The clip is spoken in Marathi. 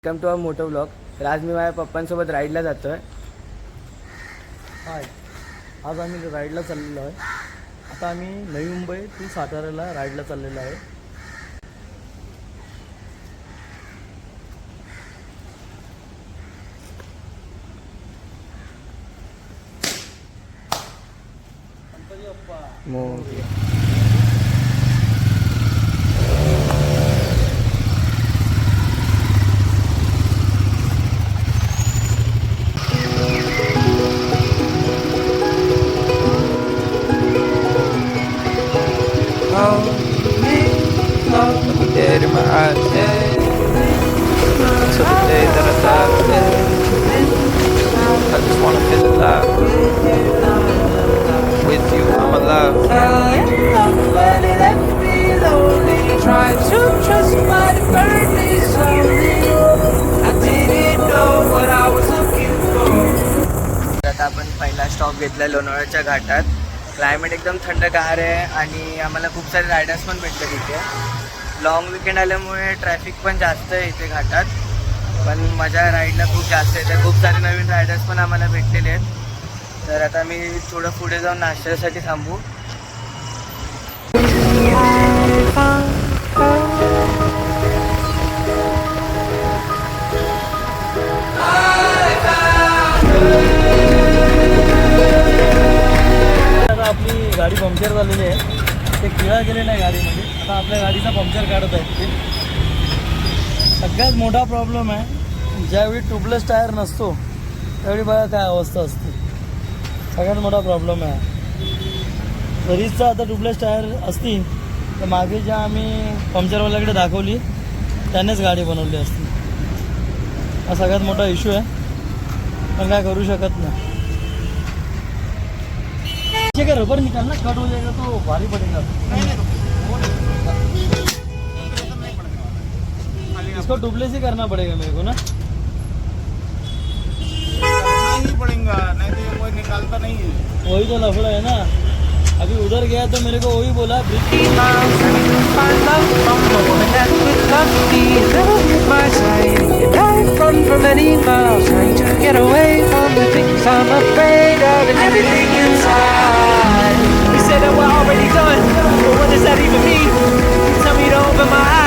Welcome to our motto blog. तर आज मी माझ्या पप्पांसोबत राईडला जातो आहे. हाय, आज आम्ही राईडला चाललेलो आहे. आता आम्ही नवी मुंबई टू साताऱ्याला राईडला चाललेलो आहे. Dead in my eyes, till the day that I die. I just wanna feel alive. With you, I'm alive. Try to trust but it burned me slowly. I didn't know what I was looking for. आता आपण पहिला स्टॉप घेतला लोणावळ्याच्या घाटात. क्लायमेट एकदम थंडगार आहे आणि आम्हाला खूप सारे रायडर्स पण भेटले तिथे. लॉंग विकेंड आल्यामुळे ट्रॅफिक पण जास्त आहे इथे घाटात, पण मजा राईडला खूप जास्त येते. खूप सारे नवीन रायडर्स पण आम्हाला भेटलेले आहेत. तर आता मी थोडं पुढे जाऊन नाश्त्यासाठी थांबू. आता आपली गाडी पंक्चर झालेली आहे. ते किळा गेले नाही गाडीमध्ये. आता आपल्या गाडीचा पंक्चर काढत आहे ते. सगळ्यात मोठा प्रॉब्लेम आहे, ज्यावेळी ट्यूबलेस टायर नसतो त्यावेळी बघा काय अवस्था असते. सगळ्यात मोठा प्रॉब्लेम आहे. तरीच आता ट्यूबलेस टायर असती तर मागे ज्या आम्ही पंक्चरवाल्याकडे दाखवली त्यानेच गाडी बनवली असती. हा सगळ्यात मोठा इश्यू आहे, पण काय करू शकत नाही. का रबर निकालना, कट हो जाएगा तो भारी पड़ेगा. इसको डुप्लेस ही करना पड़ेगा मेरे को ना. नहीं पड़ेगा, नहीं तो ये कोई निकालता नहीं है. वही तो लफड़ा है ना. अभी उधर गया तो मेरे को वही बोला We said that we're already done, but what does that even mean? Tell me to open my eyes.